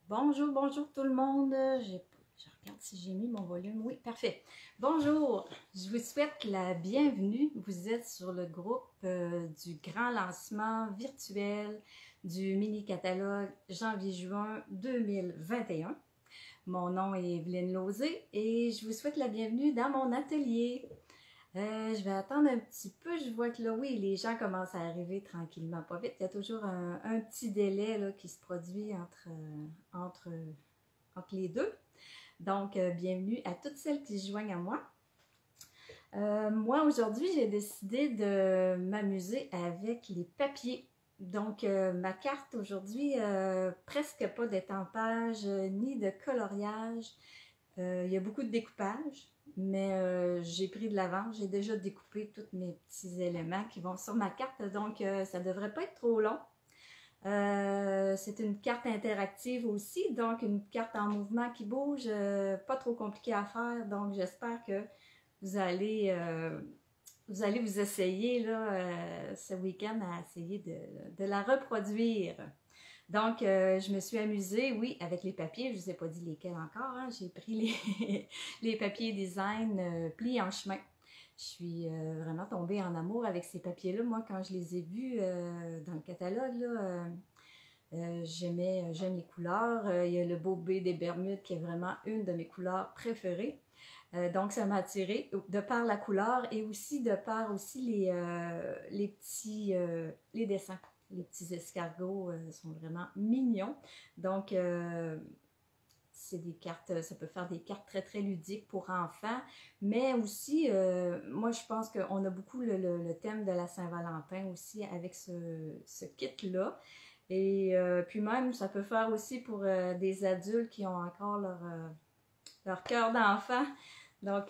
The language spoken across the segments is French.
Bonjour, bonjour tout le monde. Je regarde si j'ai mis mon volume. Oui, parfait. Bonjour, je vous souhaite la bienvenue. Vous êtes sur le groupe du grand lancement virtuel du mini-catalogue janvier-juin 2021. Mon nom est Evelyne Lauzé et je vous souhaite la bienvenue dans mon atelier. Je vais attendre un petit peu. Je vois que là, oui, les gens commencent à arriver tranquillement, pas vite. Il y a toujours un petit délai là, qui se produit entre, entre les deux. Donc, bienvenue à toutes celles qui se joignent à moi. Moi, aujourd'hui, j'ai décidé de m'amuser avec les papiers. Donc, ma carte aujourd'hui, presque pas d'étampage ni de coloriage. Il y a beaucoup de découpage, mais j'ai pris de l'avance. J'ai déjà découpé tous mes petits éléments qui vont sur ma carte, donc ça ne devrait pas être trop long. C'est une carte interactive aussi, donc une carte en mouvement qui bouge, pas trop compliqué à faire. Donc j'espère que vous allez, vous essayer là, ce week-end à essayer de la reproduire. Donc, je me suis amusée, oui, avec les papiers. Je ne vous ai pas dit lesquels encore. Hein. J'ai pris les papiers design plis en chemin. Je suis vraiment tombée en amour avec ces papiers-là. Moi, quand je les ai vus dans le catalogue, j'aime les couleurs. Il y a le beau B des Bermudes qui est vraiment une de mes couleurs préférées. Donc, ça m'a attirée de par la couleur et aussi de par aussi les dessins. Les petits escargots sont vraiment mignons. Donc, c'est des cartes, ça peut faire des cartes très, très ludiques pour enfants. Mais aussi, moi, je pense qu'on a beaucoup le thème de la Saint-Valentin aussi avec ce kit-là. Et puis même, ça peut faire aussi pour des adultes qui ont encore leur cœur d'enfant. Donc,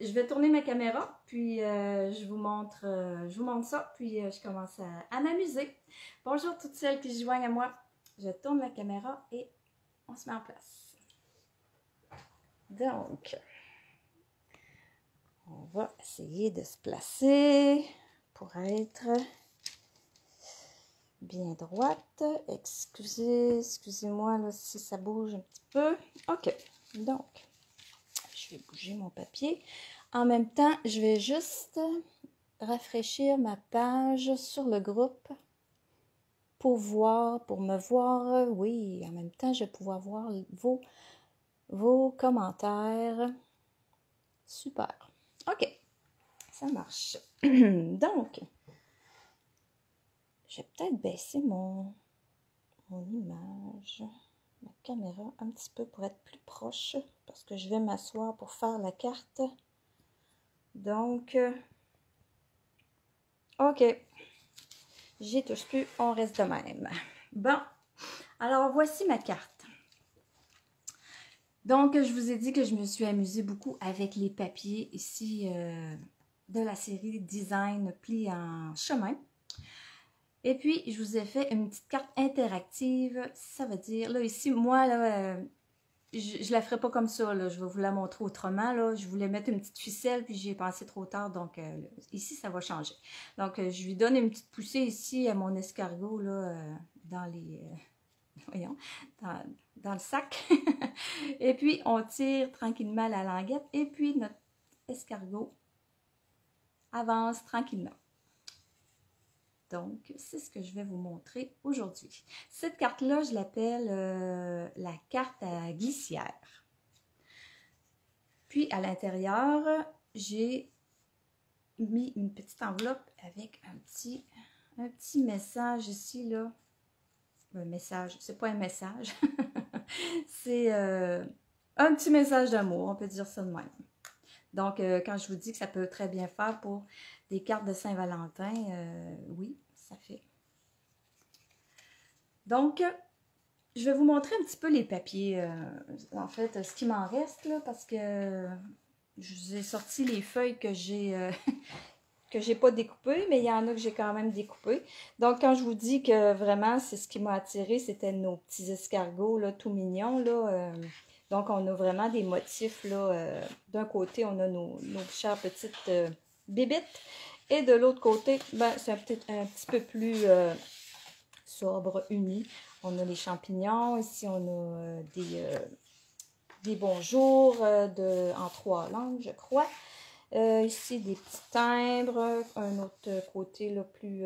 je vais tourner ma caméra, puis je vous montre ça, puis je commence à m'amuser. Bonjour toutes celles qui se joignent à moi. Je tourne la caméra et on se met en place. Donc, on va essayer de se placer pour être bien droite. Excusez-moi là, si ça bouge un petit peu. OK, donc, je vais bouger mon papier. En même temps, je vais juste rafraîchir ma page sur le groupe pour me voir. Oui, en même temps, je vais pouvoir voir vos commentaires. Super. OK, ça marche. Donc, je vais peut-être baisser mon image, ma caméra un petit peu pour être plus proche parce que je vais m'asseoir pour faire la carte. Donc, OK. J'y touche plus, on reste de même. Bon, alors voici ma carte. Donc, je vous ai dit que je me suis amusée beaucoup avec les papiers ici de la série Design pli en chemin. Et puis, je vous ai fait une petite carte interactive. Ça veut dire, là, ici, moi, là, je la ferai pas comme ça, là. Je vais vous la montrer autrement, là. Je voulais mettre une petite ficelle, puis j'y ai pensé trop tard, donc ici, ça va changer. Donc, je lui donne une petite poussée ici à mon escargot, là, dans les... voyons, dans le sac. Et puis, on tire tranquillement la languette, et puis notre escargot avance tranquillement. Donc, c'est ce que je vais vous montrer aujourd'hui. Cette carte-là, je l'appelle la carte à glissière. Puis, à l'intérieur, j'ai mis une petite enveloppe avec un petit message ici, là. Un message, c'est pas un message. C'est un petit message d'amour, on peut dire ça de même. Donc, quand je vous dis que ça peut très bien faire pour des cartes de Saint-Valentin, oui, ça fait. Donc, je vais vous montrer un petit peu les papiers, en fait, ce qui m'en reste, là, parce que je vous ai sorti les feuilles que j'ai pas découpées, mais il y en a que j'ai quand même découpées. Donc, quand je vous dis que vraiment, c'est ce qui m'a attiré, c'était nos petits escargots, là, tout mignons, là. Donc, on a vraiment des motifs, là. D'un côté, on a nos chères petites bébites. Et de l'autre côté, ben, c'est peut-être un petit peu plus sobre, uni. On a les champignons. Ici, on a des bonjours en 3 langues, je crois. Ici, des petits timbres. Un autre côté là, plus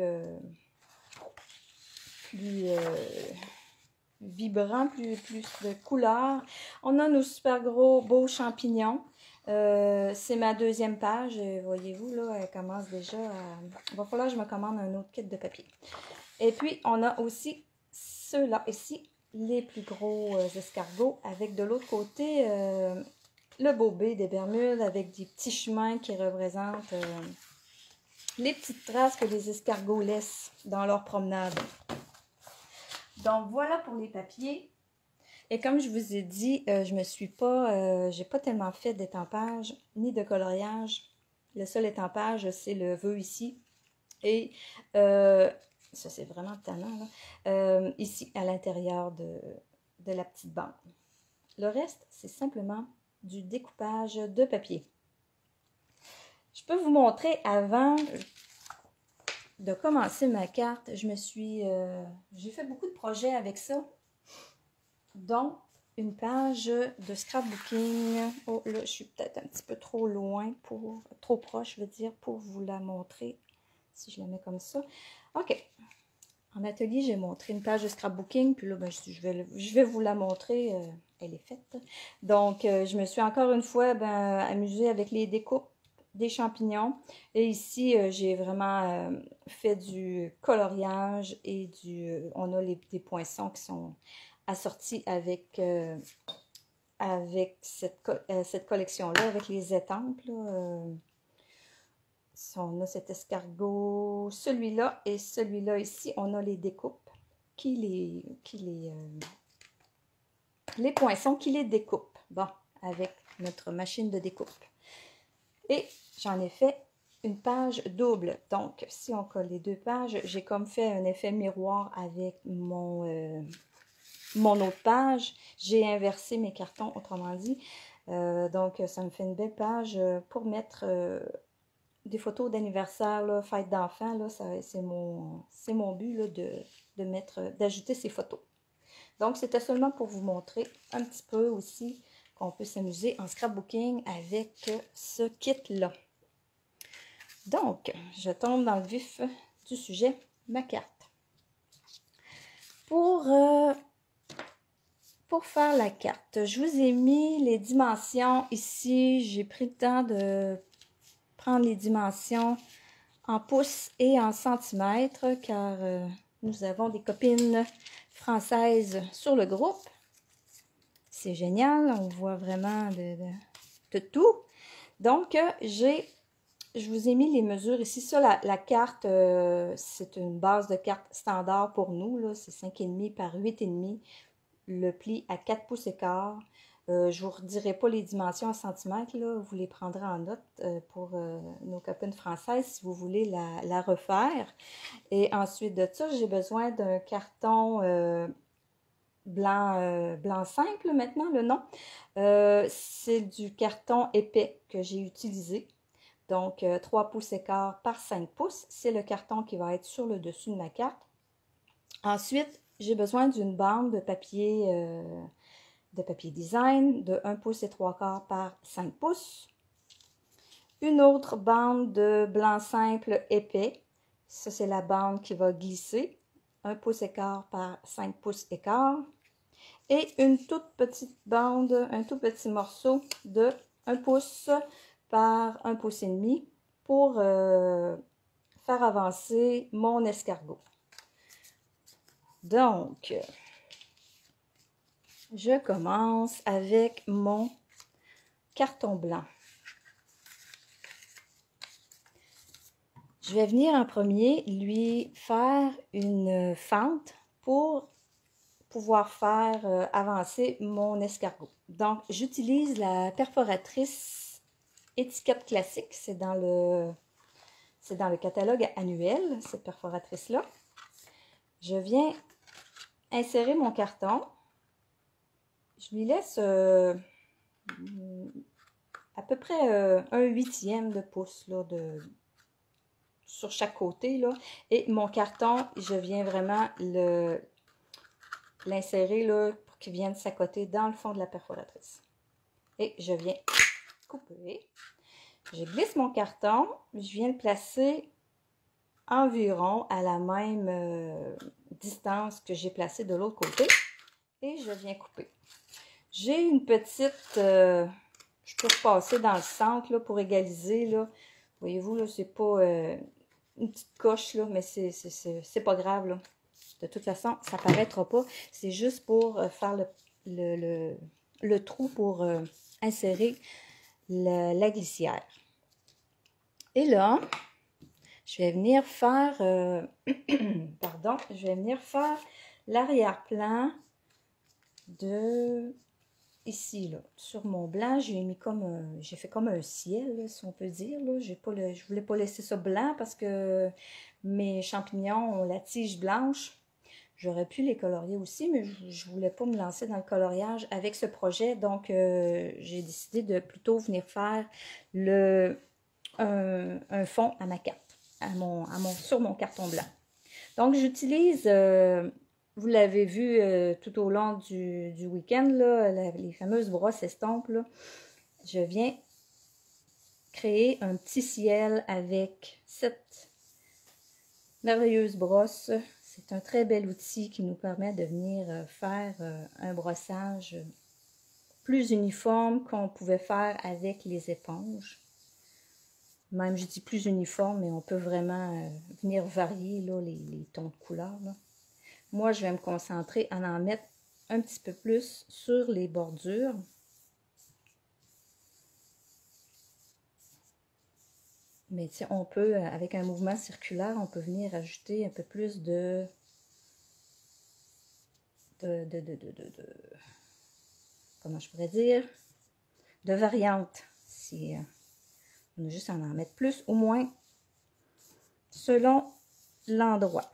vibrant, plus de couleurs. On a nos super gros beaux champignons. C'est ma 2e page. Voyez-vous, là, elle commence déjà à... Il va falloir que je me commande un autre kit de papier. Et puis, on a aussi ceux-là ici, les plus gros escargots, avec de l'autre côté le bobé des Bermudes, avec des petits chemins qui représentent les petites traces que les escargots laissent dans leur promenade. Donc, voilà pour les papiers. Et comme je vous ai dit, j'ai pas tellement fait d'étampage ni de coloriage. Le seul étampage, c'est le vœu ici. Et ça, c'est vraiment tannant, là. Ici, à l'intérieur de la petite bande. Le reste, c'est simplement du découpage de papier. Je peux vous montrer avant de commencer ma carte. J'ai fait beaucoup de projets avec ça. Donc, une page de scrapbooking. Oh, là, je suis peut-être un petit peu trop loin, trop proche, je veux dire, pour vous la montrer. Si je la mets comme ça. OK. En atelier, j'ai montré une page de scrapbooking. Puis là, ben, je vais vous la montrer. Elle est faite. Donc, je me suis encore une fois amusée avec les découpes des champignons. Et ici, j'ai vraiment fait du coloriage et on a des poinçons qui sont assortis avec cette collection-là, avec les étampes. Là, on a cet escargot, celui-là et celui-là ici. On a les découpes, les poinçons qui les découpent. Bon, avec notre machine de découpe. Et j'en ai fait une page double. Donc, si on colle les 2 pages, j'ai comme fait un effet miroir avec mon autre page. J'ai inversé mes cartons, autrement dit. Donc, ça me fait une belle page pour mettre des photos d'anniversaire, fête d'enfants. C'est mon but là, d'ajouter ces photos. Donc, c'était seulement pour vous montrer un petit peu aussi qu'on peut s'amuser en scrapbooking avec ce kit-là. Donc, je tombe dans le vif du sujet, ma carte. Pour faire la carte, je vous ai mis les dimensions ici. J'ai pris le temps de prendre les dimensions en pouces et en centimètres, car nous avons des copines françaises sur le groupe. C'est génial, on voit vraiment de tout. Donc, je vous ai mis les mesures ici. Ça, la carte, c'est une base de carte standard pour nous. C'est 5,5 par 8,5. Le pli à 4 pouces et quart. Je ne vous redirai pas les dimensions en centimètres. Là. Vous les prendrez en note pour nos copines françaises si vous voulez la refaire. Et ensuite de ça, j'ai besoin d'un carton blanc simple maintenant, le nom. C'est du carton épais que j'ai utilisé. Donc, 3 pouces et quart par 5 pouces. C'est le carton qui va être sur le dessus de ma carte. Ensuite, j'ai besoin d'une bande de papier design de 1 pouce et 3 quarts par 5 pouces. Une autre bande de blanc simple épais. Ça, c'est la bande qui va glisser. 1 pouce et quart par 5 pouces et quart. Et une toute petite bande, un tout petit morceau de 1 pouce par 1 pouce et demi pour faire avancer mon escargot. Donc, je commence avec mon carton blanc. Je vais venir en premier lui faire une fente pour pouvoir faire avancer mon escargot. Donc, j'utilise la perforatrice étiquette classique. C'est dans le catalogue annuel, cette perforatrice-là. Je viens insérer mon carton. Je lui laisse à peu près un 1/8 de pouce là, sur chaque côté, là. Et mon carton, je viens vraiment l'insérer, là, pour qu'il vienne s'accoter dans le fond de la perforatrice. Et je viens couper. Je glisse mon carton, je viens le placer environ à la même distance que j'ai placé de l'autre côté. Et je viens couper. J'ai une petite... je peux repasser dans le centre là, pour égaliser. Là. Voyez-vous, là, c'est pas une petite coche, là, mais c'est pas grave. Là. De toute façon, ça paraîtra pas. C'est juste pour faire le trou pour insérer la glissière. Et là, je vais venir faire... pardon, je vais venir faire l'arrière-plan de... Ici, là, sur mon blanc, j'ai mis comme j'ai fait comme un ciel, là, si on peut dire. Là. Je voulais pas laisser ça blanc parce que mes champignons ont la tige blanche. J'aurais pu les colorier aussi, mais je voulais pas me lancer dans le coloriage avec ce projet. Donc, j'ai décidé de plutôt venir faire un fond à ma carte, sur mon carton blanc. Donc, j'utilise... vous l'avez vu tout au long du week-end, les fameuses brosses estampes. Là. Je viens créer un petit ciel avec cette merveilleuse brosse. C'est un très bel outil qui nous permet de venir faire un brossage plus uniforme qu'on pouvait faire avec les éponges. Même, je dis plus uniforme, mais on peut vraiment venir varier là, les tons de couleur. Là. Moi, je vais me concentrer à en mettre un petit peu plus sur les bordures. Mais tu sais, on peut, avec un mouvement circulaire, on peut venir ajouter un peu plus comment je pourrais dire, de variantes. Si on a juste à en mettre plus, au moins, selon l'endroit.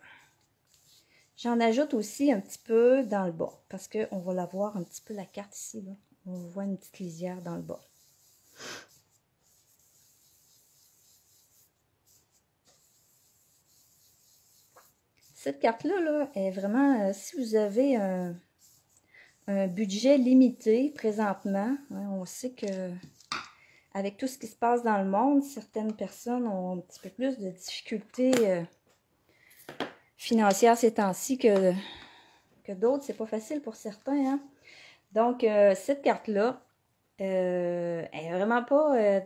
J'en ajoute aussi un petit peu dans le bas, parce qu'on va la voir un petit peu la carte ici. Là. On voit une petite lisière dans le bas. Cette carte-là là, est vraiment, si vous avez un budget limité présentement, hein, on sait que avec tout ce qui se passe dans le monde, certaines personnes ont un petit peu plus de difficultés financières ces temps-ci que d'autres. C'est pas facile pour certains. Hein? Donc, cette carte-là, elle est vraiment pas...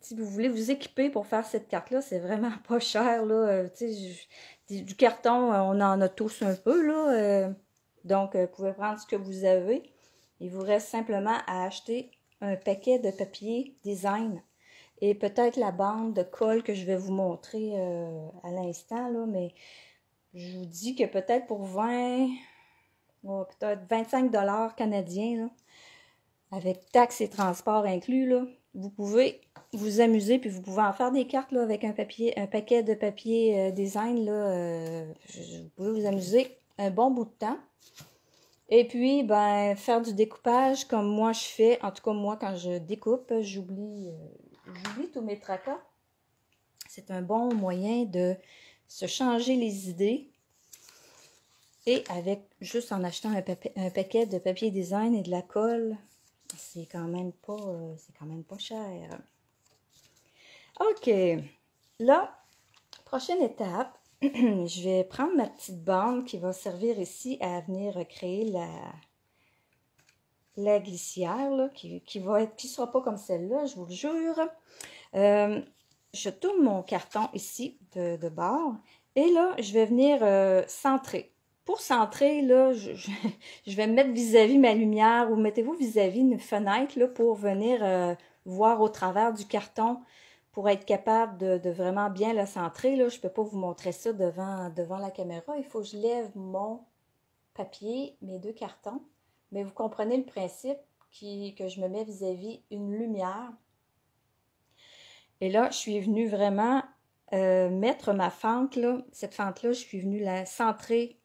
si vous voulez vous équiper pour faire cette carte-là, c'est vraiment pas cher. Là. Du carton, on en a tous un peu. Là, donc, vous pouvez prendre ce que vous avez. Il vous reste simplement à acheter un paquet de papier design et peut-être la bande de colle que je vais vous montrer à l'instant. Mais je vous dis que peut-être pour 20, peut-être 25 $ canadiens, là, avec taxes et transports inclus, là, vous pouvez vous amuser, puis vous pouvez en faire des cartes là, avec un paquet de papier design. Là, vous pouvez vous amuser un bon bout de temps. Et puis, ben, faire du découpage comme moi je fais. En tout cas, moi, quand je découpe, j'oublie tous mes tracas. C'est un bon moyen de se changer les idées. Et avec, juste en achetant un paquet de papier design et de la colle, c'est quand même pas cher. OK. Là, prochaine étape, je vais prendre ma petite bande qui va servir ici à venir créer la glissière, là, qui sera pas comme celle-là, je vous le jure. Je tourne mon carton ici de bord et là, je vais venir centrer. Pour centrer, là, je vais me mettre vis-à-vis ma lumière ou mettez-vous vis-à-vis une fenêtre là, pour venir voir au travers du carton pour être capable de vraiment bien le centrer. Là. Je ne peux pas vous montrer ça devant la caméra. Il faut que je lève mon papier, mes deux cartons. Mais vous comprenez le principe que je me mets vis-à-vis une lumière. Et là, je suis venue vraiment mettre ma fente, là, cette fente-là, je suis venue la centrer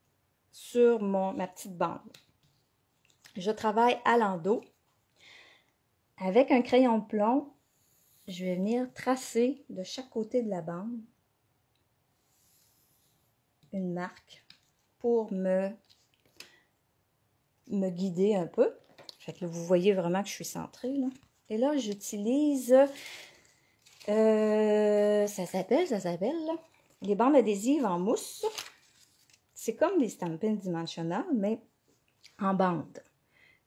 sur ma petite bande. Je travaille à l'endos. Avec un crayon de plomb, je vais venir tracer de chaque côté de la bande une marque pour me guider un peu. Fait que là, vous voyez vraiment que je suis centrée, là. Et là, j'utilise, ça s'appelle, là, les bandes adhésives en mousse. C'est comme des Stampin' Dimensional, mais en bande.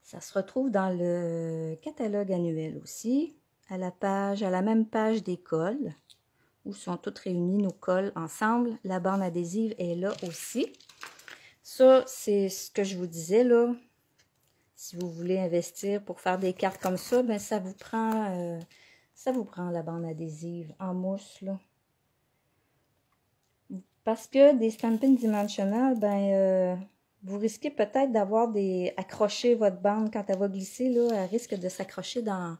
Ça se retrouve dans le catalogue annuel aussi, à la même page des cols, où sont toutes réunies nos cols ensemble. La bande adhésive est là aussi. Ça, c'est ce que je vous disais, là. Si vous voulez investir pour faire des cartes comme ça, ben ça vous prend la bande adhésive en mousse, là. Parce que des Stampin' Dimensional, ben, vous risquez peut-être d'avoir accrocher votre bande quand elle va glisser, là, elle risque de s'accrocher dans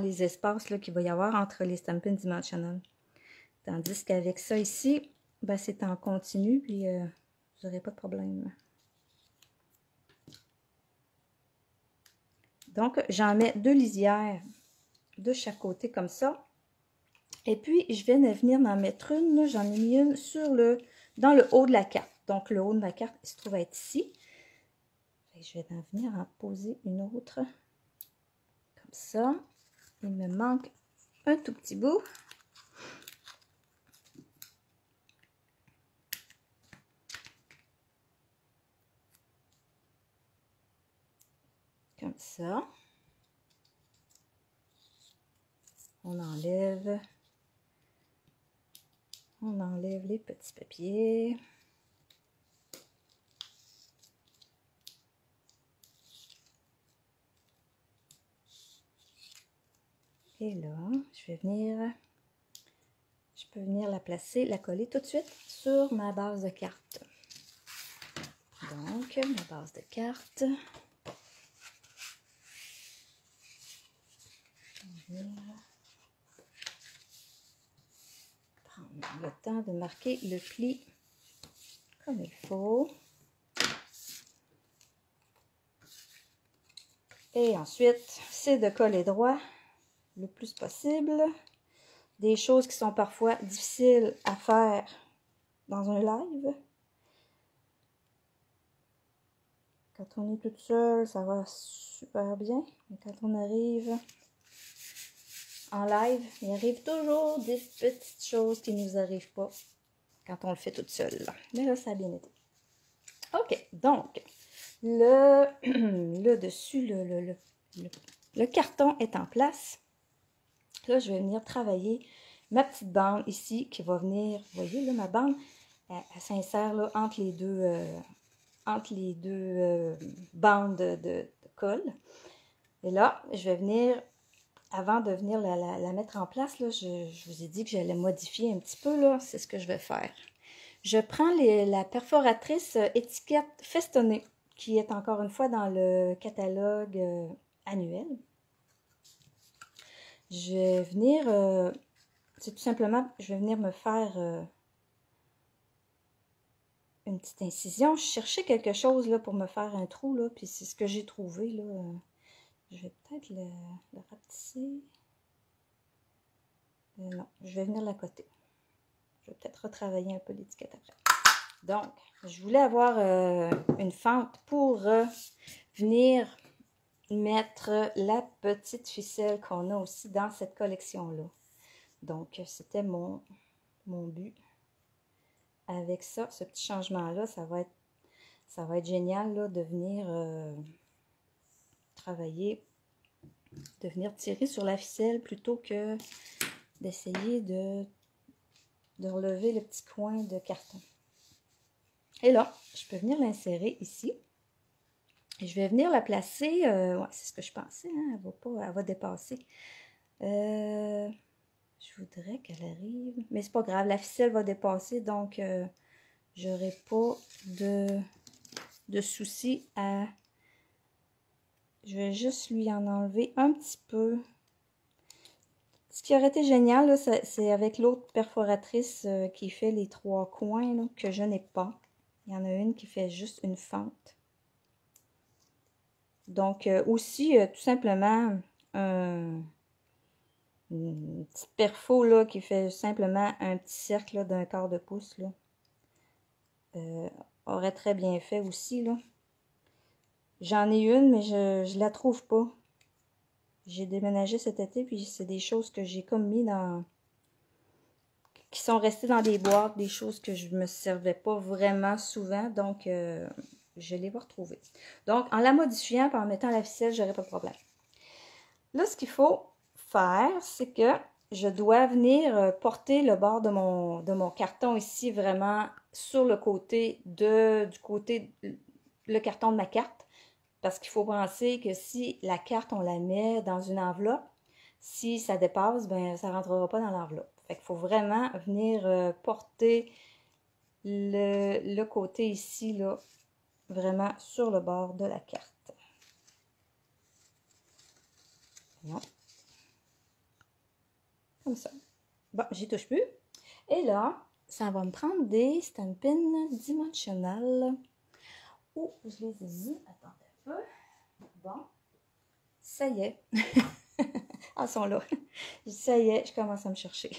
les espaces qu'il va y avoir entre les Stampin' Dimensional. Tandis qu'avec ça ici, ben, c'est en continu, puis vous n'aurez pas de problème. Donc, j'en mets 2 lisières de chaque côté comme ça. Et puis, je vais venir en mettre une. J'en ai mis une dans le haut de la carte. Donc, le haut de ma carte, il se trouve être ici. Et je vais venir en poser une autre. Comme ça. Il me manque un tout petit bout. Comme ça. On enlève les petits papiers. Et là, je peux venir la placer, la coller tout de suite sur ma base de carte. Donc, ma base de carte. Je vais prendre le temps de marquer le pli comme il faut. Et ensuite, c'est de coller droit le plus possible. Des choses qui sont parfois difficiles à faire dans un live. Quand on est toute seule, ça va super bien. Mais quand on arrive en live, il arrive toujours des petites choses qui ne nous arrivent pas quand on le fait toute seule. Mais là, ça a bien été. OK, donc, le dessus, le carton est en place. Là, je vais venir travailler ma petite bande ici qui va venir, vous voyez là, ma bande, elle s'insère là entre les deux bandes de colle. Et là, je vais venir, avant de venir la mettre en place, là, je vous ai dit que j'allais modifier un petit peu, là, c'est ce que je vais faire. Je prends la perforatrice étiquette festonnée, qui est encore une fois dans le catalogue annuel. Je vais venir, c'est tout simplement, je vais venir me faire une petite incision. Je cherchais quelque chose là pour me faire un trou, là, puis c'est ce que j'ai trouvé, là. Je vais peut-être le rapetisser. Non, je vais venir l'accoter. Je vais peut-être retravailler un peu l'étiquette après. Donc, je voulais avoir une fente pour venir mettre la petite ficelle qu'on a aussi dans cette collection-là. Donc, c'était mon but. Avec ça, ce petit changement-là, ça va être génial là, de venir travailler, de venir tirer sur la ficelle plutôt que d'essayer de relever le petit coin de carton. Et là, je peux venir l'insérer ici. Et je vais venir la placer, ouais, c'est ce que je pensais, hein, elle va dépasser. Je voudrais qu'elle arrive, mais c'est pas grave, la ficelle va dépasser, donc j'aurai pas de souci à... Je vais juste lui en enlever un petit peu. Ce qui aurait été génial, c'est avec l'autre perforatrice qui fait les 3 coins, là, que je n'ai pas. Il y en a une qui fait juste une fente. Donc, aussi, tout simplement, un une petite perfo là, qui fait simplement un petit cercle d'un quart de pouce. Là. Aurait très bien fait aussi. Là. J'en ai une, mais je la trouve pas. J'ai déménagé cet été, puis c'est des choses que j'ai comme mis dans... qui sont restées dans des boîtes, des choses que je me servais pas vraiment souvent, donc je l'ai pas retrouvée. Donc, en la modifiant, et en mettant la ficelle, j'aurais pas de problème. Là, ce qu'il faut faire, c'est que je dois venir porter le bord de mon carton ici, vraiment sur le côté le carton de ma carte. Parce qu'il faut penser que si la carte, on la met dans une enveloppe, si ça dépasse, ben ça ne rentrera pas dans l'enveloppe. Fait qu'il faut vraiment venir porter le côté ici, là, vraiment sur le bord de la carte. Non. Comme ça. Bon, j'y touche plus. Et là, ça va me prendre des Stampin' Dimensional. Oh, je les ai mis. Attendez un peu. Bon. Ça y est. Ah, ils sont là. Ça y est, je commence à me chercher.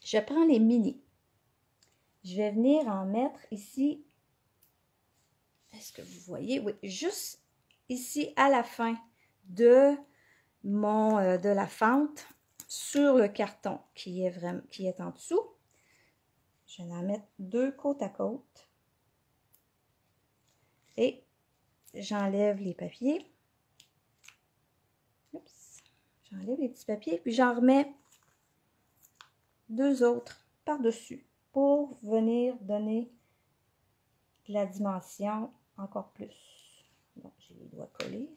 Je prends les mini. Je vais venir en mettre ici. Est-ce que vous voyez? Oui, juste ici à la fin de la fente sur le carton qui est en dessous. Je vais en mettre 2 côte à côte. Et j'enlève les papiers. Oups. J'enlève les petits papiers, puis j'en remets 2 autres par-dessus pour venir donner de la dimension encore plus. Bon, j'ai les doigts collés.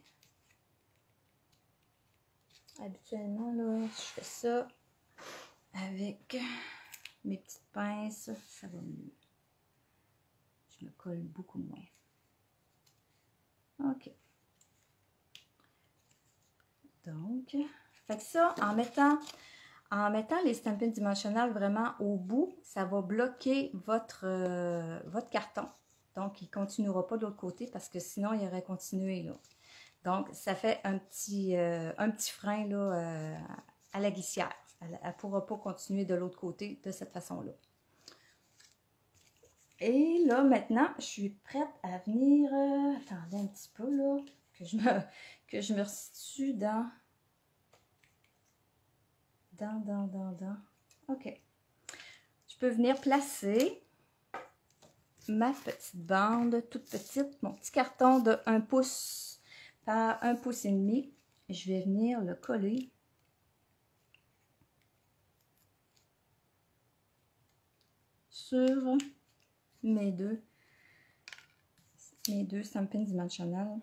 Habituellement, là, je fais ça avec mes petites pinces, ça va mieux. Je me colle beaucoup moins. OK. Donc, fait que ça, en mettant les Stampin' Dimensional vraiment au bout, ça va bloquer votre carton. Donc, il ne continuera pas de l'autre côté parce que sinon, il aurait continué là. Donc, ça fait un petit frein là, à la glissière. Elle ne pourra pas continuer de l'autre côté de cette façon-là. Et là, maintenant, je suis prête à venir... attendez un petit peu, là, que je me resitue dans... OK. Je peux venir placer ma petite bande toute petite, mon petit carton de 1 pouce par 1 pouce et demi. Je vais venir le coller sur mes deux Stampin' Dimensional.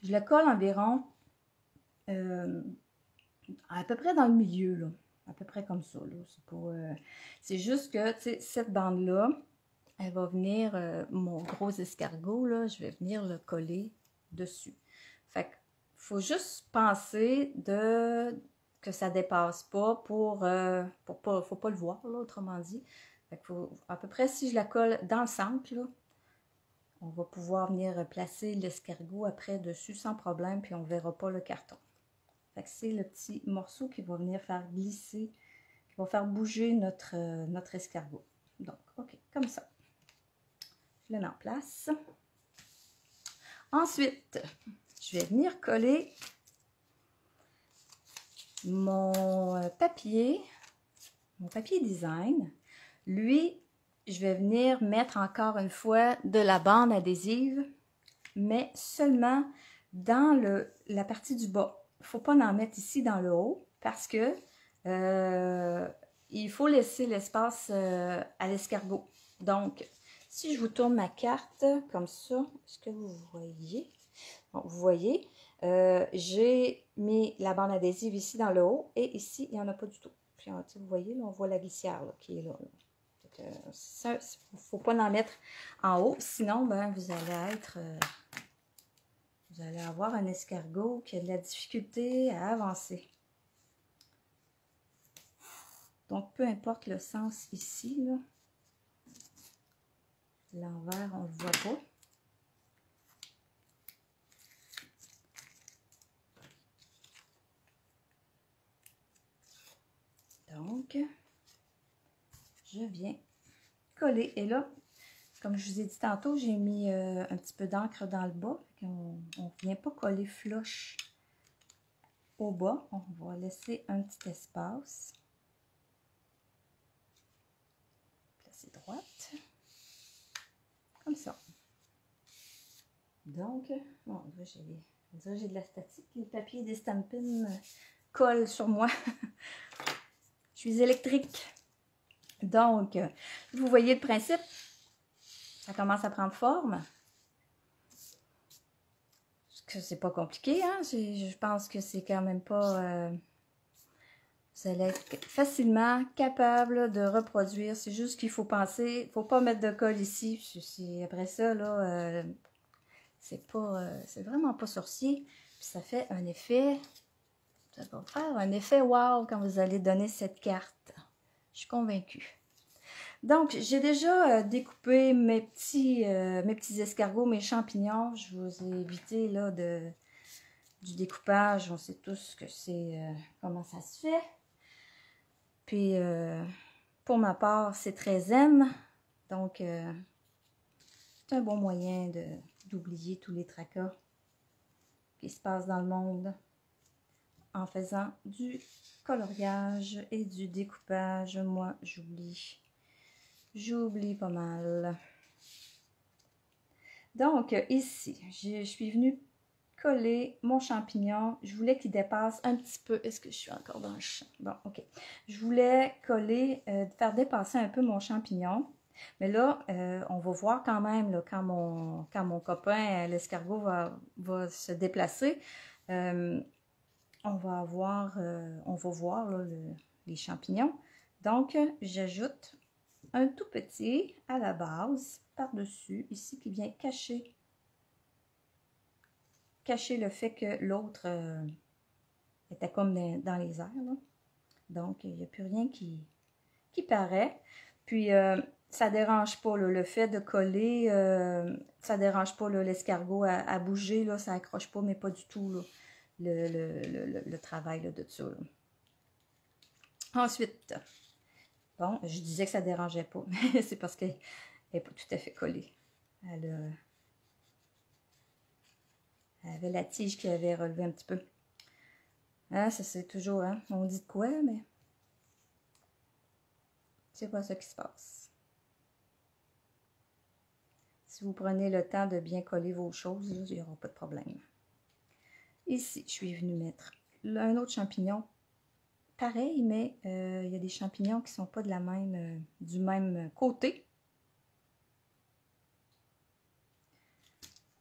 Je le colle environ à peu près dans le milieu, là. À peu près comme ça, là. C'est juste que, tu sais, cette bande-là, elle va venir, mon gros escargot, là, je vais venir le coller dessus. Fait qu'il faut juste penser que ça dépasse pas faut pas le voir, là, autrement dit. Fait qu'il faut, à peu près, si je la colle dans le centre, là, on va pouvoir venir placer l'escargot après dessus sans problème, puis on ne verra pas le carton. Fait que c'est le petit morceau qui va venir faire glisser, qui va faire bouger notre escargot. Donc, OK, comme ça. Je le mets en place. Ensuite, je vais venir coller mon papier design. Lui, je vais venir mettre encore une fois de la bande adhésive, mais seulement dans la partie du bas. Il ne faut pas en mettre ici dans le haut parce que il faut laisser l'espace à l'escargot. Donc, si je vous tourne ma carte comme ça, est-ce que vous voyez? Bon, vous voyez, j'ai mis la bande adhésive ici dans le haut et ici, il n'y en a pas du tout. Puis, vous voyez, là, on voit la glissière là, qui est là. Il ne faut pas en mettre en haut, sinon, ben, vous allez avoir un escargot qui a de la difficulté à avancer. Donc, peu importe le sens ici, l'envers, on ne le voit pas. coller. Et là, comme je vous ai dit tantôt, j'ai mis un petit peu d'encre dans le bas. On ne vient pas coller flush au bas. On va laisser un petit espace. Placer droite. Comme ça. Donc, bon, j'ai de la statique. Le papier des Stampin' colle sur moi. Je suis électrique. Donc, vous voyez le principe. Ça commence à prendre forme. C'est pas compliqué, hein? Je pense que c'est quand même pas... vous allez être facilement capable de reproduire. C'est juste qu'il faut penser, il ne faut pas mettre de colle ici. Après ça, là, c'est vraiment pas sorcier. Puis ça fait un effet, ça va faire un effet wow quand vous allez donner cette carte. Je suis convaincue. Donc, j'ai déjà découpé mes petits escargots, mes champignons. Je vous ai évité là, du découpage. On sait tous que c'est comment ça se fait. Puis, pour ma part, c'est très zen. Donc, c'est un bon moyen d'oublier tous les tracas qui se passent dans le monde en faisant du coloriage et du découpage. Moi, j'oublie pas mal. Donc, ici, je suis venue coller mon champignon. Je voulais qu'il dépasse un petit peu. Est-ce que je suis encore dans le champ? Bon, ok. Je voulais coller, faire dépasser un peu mon champignon. Mais là, on va voir quand même, là, quand mon copain, l'escargot, va se déplacer, on va voir là, les champignons. Donc, j'ajoute un tout petit à la base, par-dessus, ici, qui vient cacher le fait que l'autre était comme dans les airs. Là. Donc, il n'y a plus rien qui paraît. Puis, ça ne dérange pas là, le fait de coller, ça ne dérange pas l'escargot à bouger, là, ça n'accroche pas, mais pas du tout là, le travail là, de ça. Là. Ensuite, bon, je disais que ça ne dérangeait pas, mais c'est parce qu'elle n'est pas tout à fait collée. Elle avait la tige qui avait relevé un petit peu. Hein, ça c'est toujours, hein, on dit de quoi, mais c'est pas ça qui se passe. Si vous prenez le temps de bien coller vos choses, là, il n'y aura pas de problème. Ici, je suis venue mettre un autre champignon. Pareil, mais il y a des champignons qui ne sont pas de du même côté.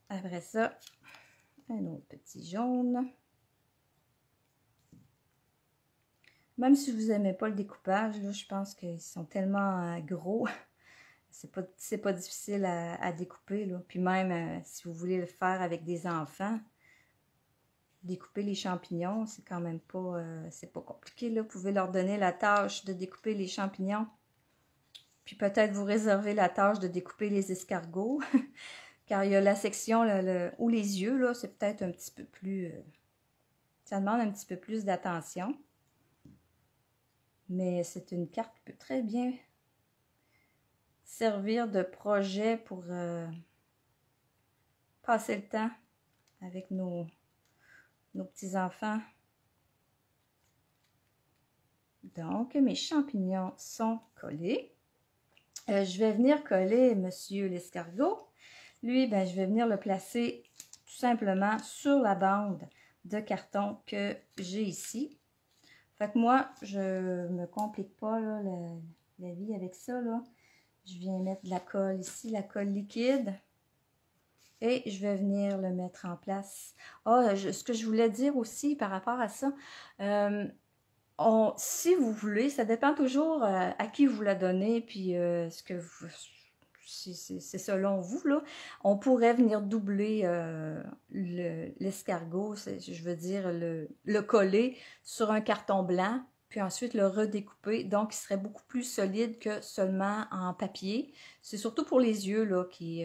Après ça, un autre petit jaune. Même si vous n'aimez pas le découpage, là, je pense qu'ils sont tellement gros. C'est pas difficile à découper. Là. Puis même, si vous voulez le faire avec des enfants, découper les champignons, c'est quand même pas, c'est pas compliqué. Là. Vous pouvez leur donner la tâche de découper les champignons. Puis peut-être vous réserver la tâche de découper les escargots. Car il y a la section, où les yeux, là, c'est peut-être un petit peu plus... ça demande un petit peu plus d'attention. Mais c'est une carte qui peut très bien servir de projet pour passer le temps avec nos petits-enfants. Donc, mes champignons sont collés. Je vais venir coller Monsieur l'escargot. Lui, ben, je vais venir le placer tout simplement sur la bande de carton que j'ai ici. Fait que moi, je me complique pas là, la vie avec ça. Là. Je viens mettre de la colle ici, la colle liquide. Et je vais venir le mettre en place. Ce que je voulais dire aussi par rapport à ça, si vous voulez, ça dépend toujours à qui vous la donnez, puis ce que vous... C'est selon vous, là. On pourrait venir doubler l'escargot, je veux dire, le coller sur un carton blanc, puis ensuite le redécouper. Donc, il serait beaucoup plus solide que seulement en papier. C'est surtout pour les yeux, là, qui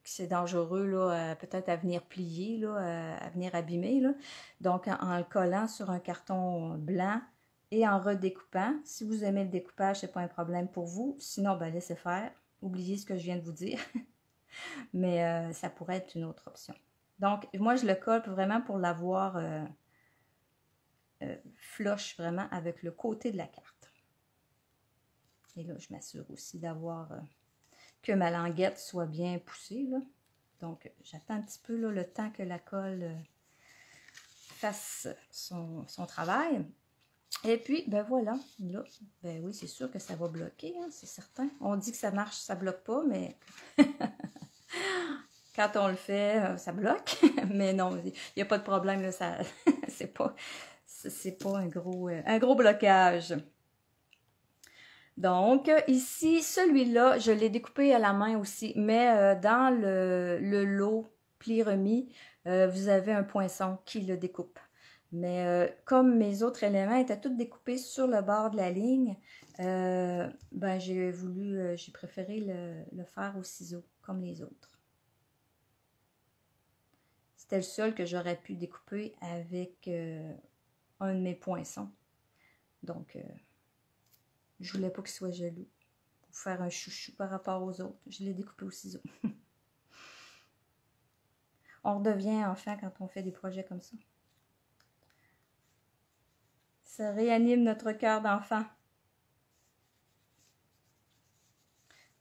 c'est dangereux, là, peut-être à venir plier, là, à venir abîmer, là. Donc, en le collant sur un carton blanc et en redécoupant. Si vous aimez le découpage, c'est pas un problème pour vous. Sinon, ben, laissez faire. oubliez ce que je viens de vous dire. Mais ça pourrait être une autre option. Donc, moi, je le colle vraiment pour l'avoir flush vraiment avec le côté de la carte. Et là, je m'assure aussi d'avoir que ma languette soit bien poussée, là. Donc, j'attends un petit peu là, le temps que la colle fasse son travail. Et puis, ben voilà, là, ben oui, c'est sûr que ça va bloquer, hein, c'est certain. On dit que ça marche, ça bloque pas, mais quand on le fait, ça bloque. Mais non, il n'y a pas de problème, là, ça, c'est pas un gros blocage. Donc, ici, celui-là, je l'ai découpé à la main aussi, mais dans le lot pli-remis, vous avez un poinçon qui le découpe. Mais comme mes autres éléments étaient tous découpés sur le bord de la ligne, ben j'ai préféré le faire au ciseau, comme les autres. C'était le seul que j'aurais pu découper avec un de mes poinçons. Donc, je voulais pas qu'il soit jaloux. Pour faire un chouchou par rapport aux autres. Je l'ai découpé au ciseau. On redevient enfant quand on fait des projets comme ça. Ça réanime notre cœur d'enfant.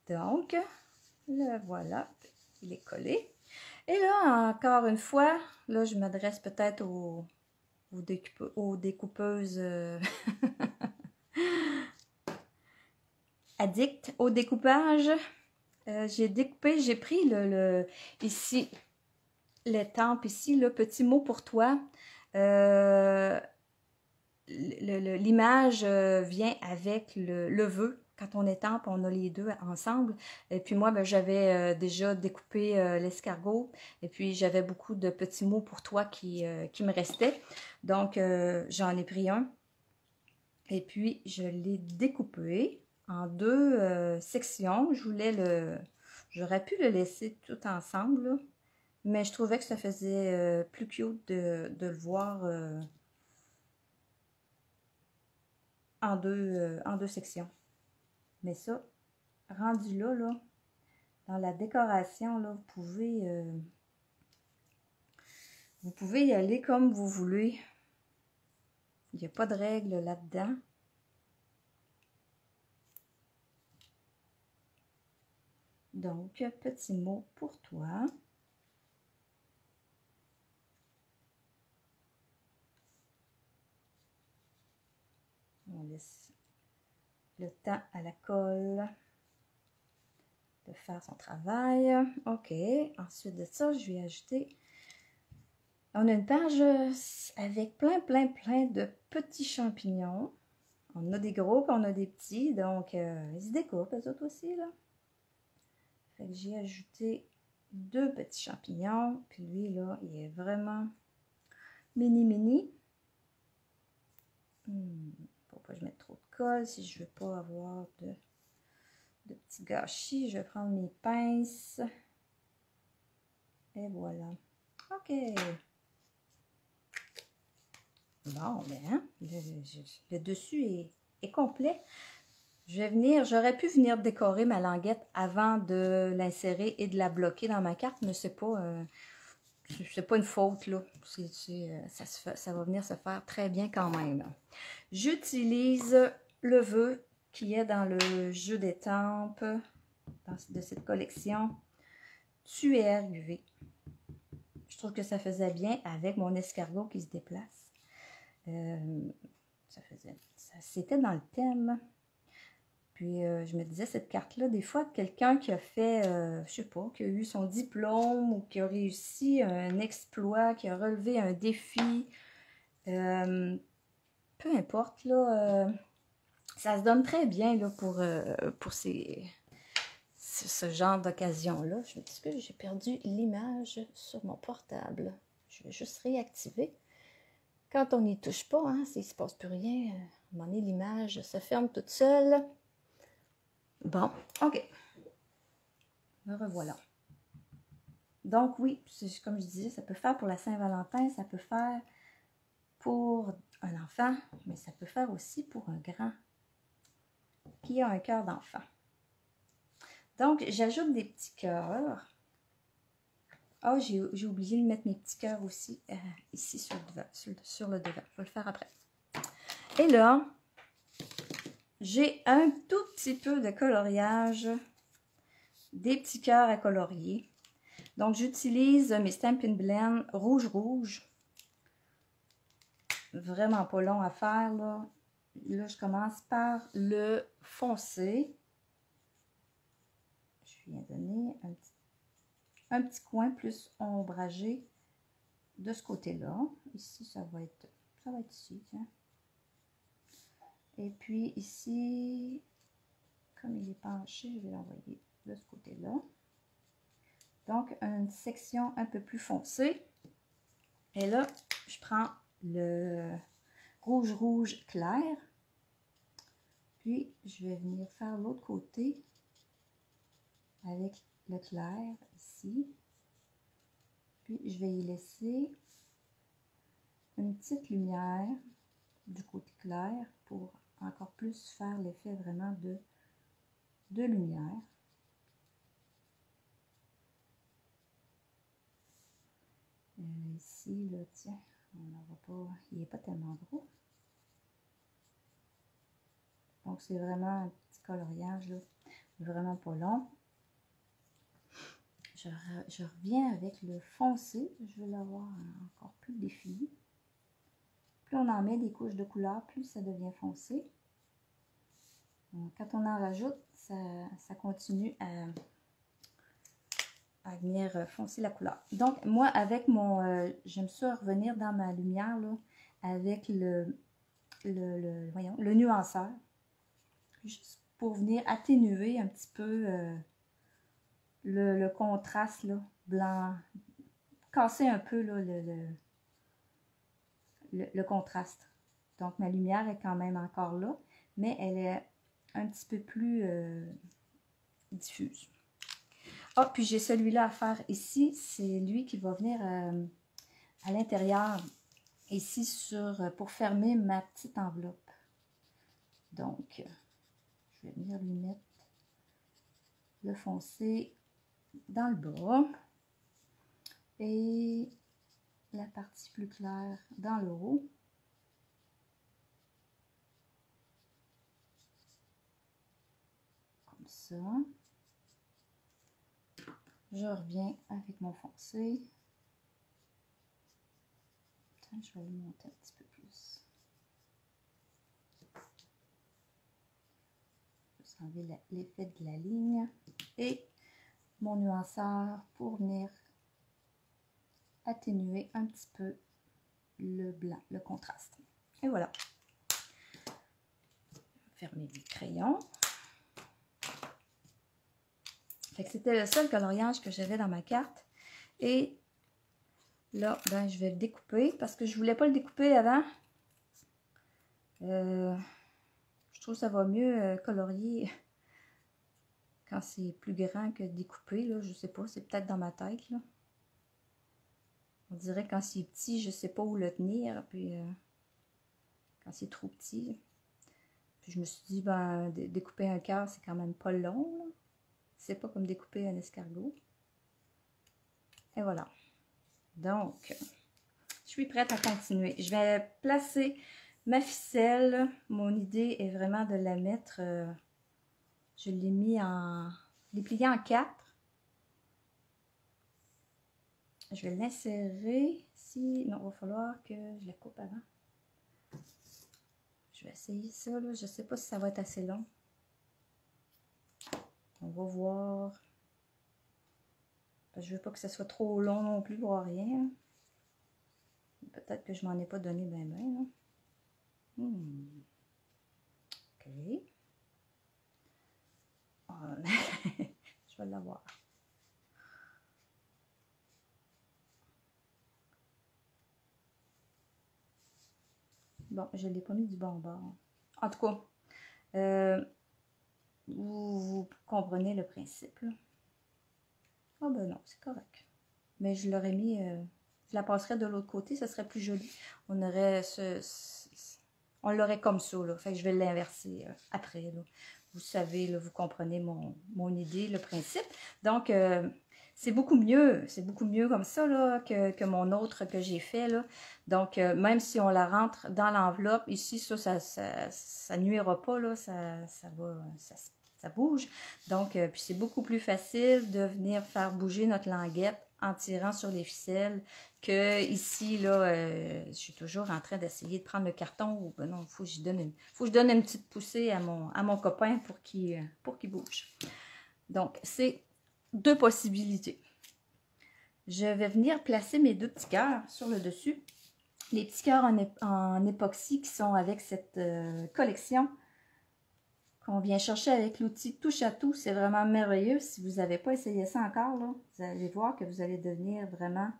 Donc, le voilà. Il est collé. Et là, encore une fois, là, je m'adresse peut-être aux découpeuses addictes au découpage. J'ai découpé, j'ai pris ici, l'étampe ici, le petit mot pour toi. L'image vient avec le vœu. Quand on étampe, on a les deux ensemble. Et puis moi, ben, j'avais déjà découpé l'escargot. Et puis j'avais beaucoup de petits mots pour toi qui me restaient. Donc j'en ai pris un. Et puis je l'ai découpé en deux sections. J'aurais pu le laisser tout ensemble, là. Mais je trouvais que ça faisait plus cute de le voir en deux sections. Mais ça, rendu là, dans la décoration, là, vous pouvez y aller comme vous voulez. Il n'y a pas de règle là-dedans. Donc, petit mot pour toi. On laisse le temps à la colle de faire son travail. OK. Ensuite de ça, je vais ajouter... On a une page avec plein de petits champignons. On a des gros et on a des petits. Donc, ils se découpent, les autres aussi, là. Fait que j'ai ajouté 2 petits champignons. Puis lui, là, il est vraiment mini. Faut pas que je mette trop de colle si je veux pas avoir de petits gâchis. Je vais prendre mes pinces. Et voilà. OK. Bon, ben, hein, le dessus est complet. J'aurais pu venir décorer ma languette avant de l'insérer et de la bloquer dans ma carte, mais c'est pas une faute, là. Ça va venir se faire très bien quand même. J'utilise le vœu qui est dans le jeu d'étampes de cette collection. Tu es arrivé. Je trouve que ça faisait bien avec mon escargot qui se déplace. C'était dans le thème. Puis je me disais, cette carte-là, des fois, quelqu'un qui a fait, je sais pas, qui a eu son diplôme ou qui a réussi un exploit, qui a relevé un défi, peu importe, là, ça se donne très bien là, pour ce genre d'occasion-là. Je me dis que j'ai perdu l'image sur mon portable. Je vais juste réactiver. Quand on n'y touche pas, hein, s'il ne se passe plus rien, à un moment donné, l'image se ferme toute seule. Bon, OK. Me revoilà. Donc oui, comme je disais, ça peut faire pour la Saint-Valentin, ça peut faire pour un enfant, mais ça peut faire aussi pour un grand qui a un cœur d'enfant. Donc, j'ajoute des petits cœurs. Ah, j'ai oublié de mettre mes petits cœurs aussi ici sur le devant, sur le devant. Je vais le faire après. Et là, j'ai un tout petit peu de coloriage, des petits cœurs à colorier. Donc, j'utilise mes Stampin' Blend rouge. Vraiment pas long à faire, là. Là, je commence par le foncé. Je viens donner un petit coin plus ombragé de ce côté-là. Ici, ça va être ici, tiens. Et puis ici, comme il est penché, je vais l'envoyer de ce côté-là. Donc, une section un peu plus foncée. Et là, je prends le rouge clair. Puis, je vais venir faire l'autre côté avec le clair ici. Puis, je vais y laisser une petite lumière du côté clair pour encore plus faire l'effet vraiment de lumière. Ici, là, tiens, on n'en voit pas, il n'est pas tellement gros. Donc, c'est vraiment un petit coloriage, là, vraiment pas long. Je reviens avec le foncé, je veux l'avoir encore plus défini. Plus on en met des couches de couleur, plus ça devient foncé. Donc, quand on en rajoute, ça continue à venir foncer la couleur. Donc, moi, avec mon... j'aime ça revenir dans ma lumière, là, avec le nuanceur. Juste pour venir atténuer un petit peu le contraste, là, blanc. Casser un peu là, le contraste. Donc, ma lumière est quand même encore là, mais elle est un petit peu plus diffuse. Ah, puis j'ai celui-là à faire ici. C'est lui qui va venir à l'intérieur, ici, pour fermer ma petite enveloppe. Donc, je vais venir lui mettre le foncé dans le bas et la partie plus claire dans le haut. Comme ça. Je reviens avec mon foncé. Je vais le monter un petit peu plus. Je vais enlever l'effet de la ligne et mon nuanceur pour venir atténuer un petit peu le blanc, le contraste. Et voilà. Fermer les crayons. C'était le seul coloriage que j'avais dans ma carte. Et là, ben, je vais le découper parce que je ne voulais pas le découper avant. Je trouve que ça va mieux colorier quand c'est plus grand que découpé. Là, je sais pas, c'est peut-être dans ma tête. Là. On dirait quand c'est petit, je sais pas où le tenir. Puis quand c'est trop petit. Puis je me suis dit, ben, découper un cœur, c'est quand même pas long. C'est pas comme découper un escargot. Et voilà. Donc, je suis prête à continuer. Je vais placer ma ficelle. Mon idée est vraiment de la mettre... je l'ai mis en... Je l'ai plié en 4. Je vais l'insérer ici. Non, il va falloir que je la coupe avant. Je vais essayer ça, là. Je ne sais pas si ça va être assez long. On va voir. Parce que je veux pas que ça soit trop long non plus pour rien. Peut-être que je m'en ai pas donné bien. OK. Oh, je vais l'avoir. Bon, je ne l'ai pas mis du bon bord. En tout cas, vous comprenez le principe. Ah ben non, c'est correct. Mais je l'aurais mis, je la passerais de l'autre côté, ça serait plus joli. On aurait on l'aurait comme ça, là. Fait que je vais l'inverser après, là, vous savez, là, vous comprenez mon idée, le principe. Donc, c'est beaucoup mieux comme ça là, que mon autre que j'ai fait. Là. Donc, même si on la rentre dans l'enveloppe, ici, ça nuira pas, là, ça bouge. Donc, puis c'est beaucoup plus facile de venir faire bouger notre languette en tirant sur les ficelles que ici, là, je suis toujours en train d'essayer de prendre le carton. Ou, ben non, il faut que je donne une petite poussée à mon copain pour qu'il bouge. Donc, c'est 2 possibilités. Je vais venir placer mes 2 petits cœurs sur le dessus. Les petits cœurs en époxy qui sont avec cette collection qu'on vient chercher avec l'outil Touche à tout. C'est vraiment merveilleux. Si vous n'avez pas essayé ça encore, là, vous allez voir que vous allez devenir vraiment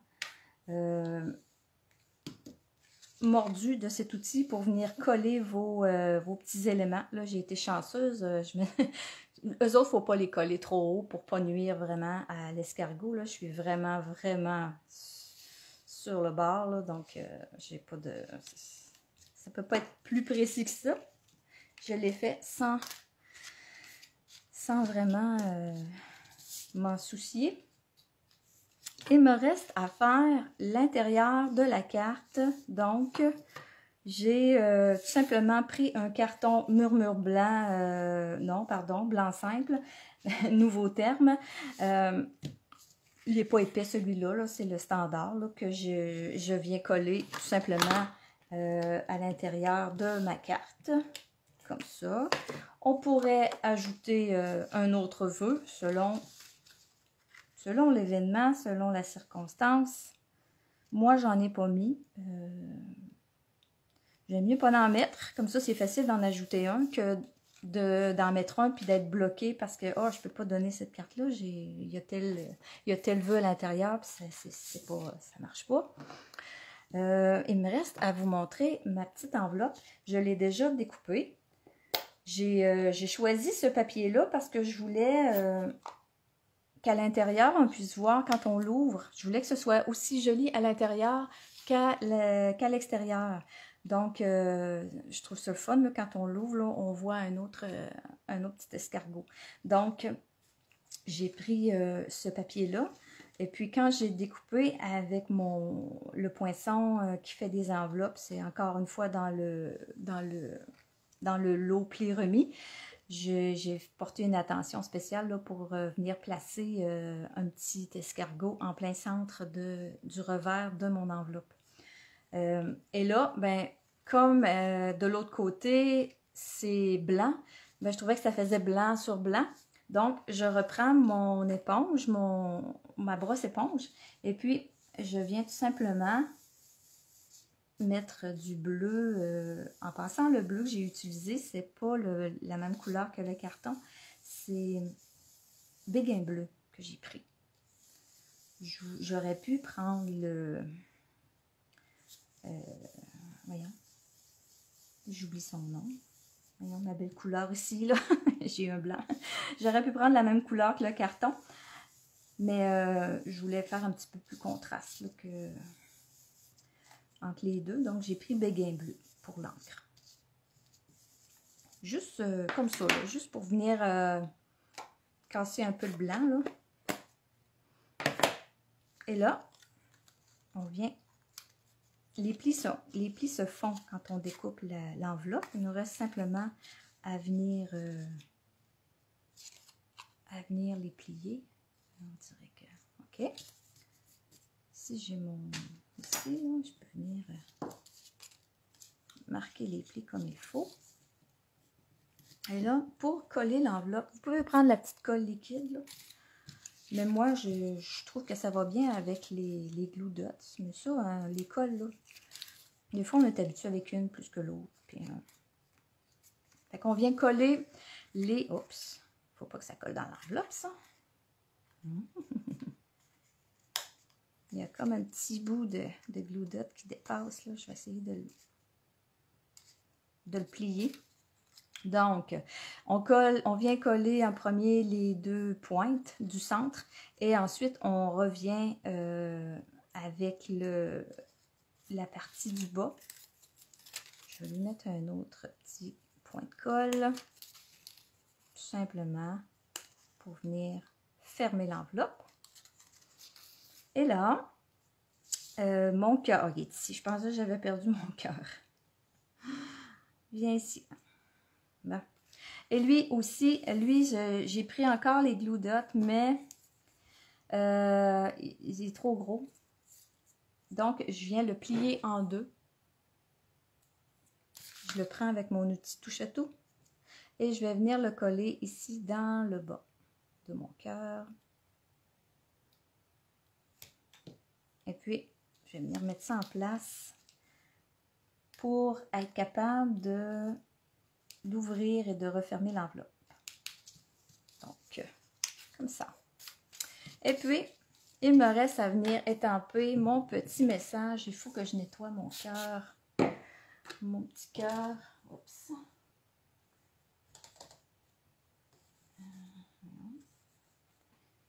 mordu de cet outil pour venir coller vos petits éléments. Là, j'ai été chanceuse. Eux autres, il ne faut pas les coller trop haut pour ne pas nuire vraiment à l'escargot. Je suis vraiment, vraiment sur le bord. Là, donc, j'ai pas de... Ça ne peut pas être plus précis que ça. Je l'ai fait sans vraiment m'en soucier. Il me reste à faire l'intérieur de la carte. Donc, j'ai tout simplement pris un carton murmure blanc, blanc simple, nouveau terme. Il n'est pas épais celui-là, -là, c'est le standard là, que je viens coller tout simplement à l'intérieur de ma carte, comme ça. On pourrait ajouter un autre vœu selon l'événement, selon la circonstance. Moi, j'en ai pas mis. J'aime mieux pas en mettre. Comme ça, c'est facile d'en ajouter un que d'en mettre un puis d'être bloqué parce que je peux pas donner cette carte-là. Il y a tel vœu à l'intérieur, puis ça marche pas. Il me reste à vous montrer ma petite enveloppe. Je l'ai déjà découpée. J'ai choisi ce papier-là parce que je voulais qu'à l'intérieur, on puisse voir quand on l'ouvre. Je voulais que ce soit aussi joli à l'intérieur qu'à l'extérieur. Donc, je trouve ça le fun, là, quand on l'ouvre, on voit un autre petit escargot. Donc, j'ai pris ce papier-là. Et puis, quand j'ai découpé avec le poinçon qui fait des enveloppes, c'est encore une fois dans le lot pli-remis, j'ai porté une attention spéciale là, pour venir placer un petit escargot en plein centre du revers de mon enveloppe. Et là, ben, comme de l'autre côté, c'est blanc, ben, je trouvais que ça faisait blanc sur blanc. Donc, je reprends mon éponge, ma brosse éponge, et puis je viens tout simplement mettre du bleu. En passant, le bleu que j'ai utilisé, c'est pas la même couleur que le carton. C'est Béguin bleu que j'ai pris. J'aurais pu prendre voyons, j'oublie son nom. Voyons ma belle couleur ici, là. J'ai un blanc. J'aurais pu prendre la même couleur que le carton, mais je voulais faire un petit peu plus contraste là, entre les deux. Donc, j'ai pris Béguin bleu pour l'encre. Juste comme ça, là, juste pour venir casser un peu le blanc, là. Et là, on vient... Les plis se font quand on découpe l'enveloppe. Il nous reste simplement à venir les plier. On dirait que... OK. Si j'ai mon... Ici, là, je peux venir marquer les plis comme il faut. Et là, pour coller l'enveloppe, vous pouvez prendre la petite colle liquide, là. Mais moi, je trouve que ça va bien avec les glue dots. Mais ça, hein, les colles, là, des fois, on est habitué avec une plus que l'autre. Fait qu'on vient coller les... Oups! Faut pas que ça colle dans l'enveloppe, ça. Il y a comme un petit bout de glue dot qui dépasse, là. Je vais essayer de le plier. Donc, on vient coller en premier les 2 pointes du centre et ensuite on revient avec la partie du bas. Je vais lui mettre un autre petit point de colle. simplement pour venir fermer l'enveloppe. Et là, mon cœur, il est ici. Je pensais que j'avais perdu mon cœur. Viens ici. Bon. Et lui aussi, j'ai pris encore les glue dots, mais il est trop gros. Donc, je viens le plier en deux. Je le prends avec mon outil touche-à-tout et je vais venir le coller ici dans le bas de mon cœur. Et puis, je vais venir mettre ça en place pour être capable d'ouvrir et de refermer l'enveloppe. Donc, comme ça. Et puis, il me reste à venir étamper mon petit message. Il faut que je nettoie mon cœur. Mon petit cœur. Oups.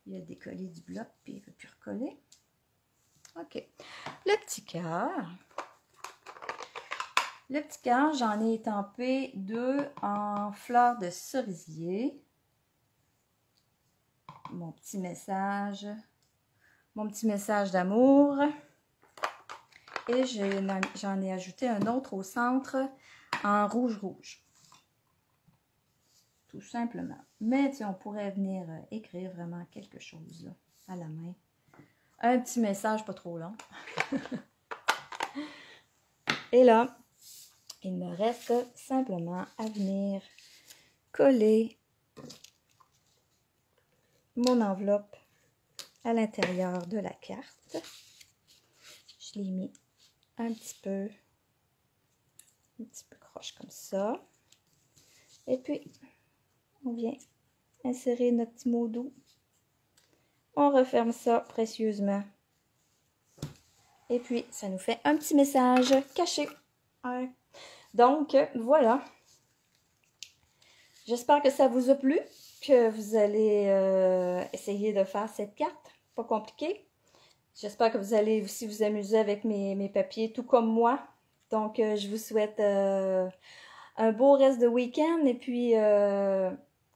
Il a décollé du bloc, puis il ne veut plus recoller. OK. Le petit cœur. Le petit cœur, j'en ai étampé 2 en fleurs de cerisier. Mon petit message d'amour. Et j'en ai ajouté un autre au centre en rouge. Tout simplement. Mais on pourrait venir écrire vraiment quelque chose là, à la main. Un petit message pas trop long. Et là, il me reste simplement à venir coller mon enveloppe à l'intérieur de la carte. Je l'ai mis un petit peu croche comme ça. Et puis, on vient insérer notre petit mot doux. On referme ça précieusement. Et puis, ça nous fait un petit message caché. Ouais. Donc, voilà. J'espère que ça vous a plu, que vous allez essayer de faire cette carte. Pas compliqué. J'espère que vous allez aussi vous amuser avec mes papiers, tout comme moi. Donc, je vous souhaite un beau reste de week-end et puis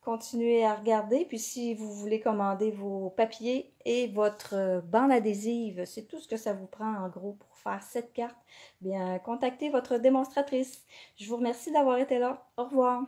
continuez à regarder. Puis, si vous voulez commander vos papiers et votre bande adhésive, c'est tout ce que ça vous prend en gros pour faire cette carte, bien, contactez votre démonstratrice. Je vous remercie d'avoir été là. Au revoir.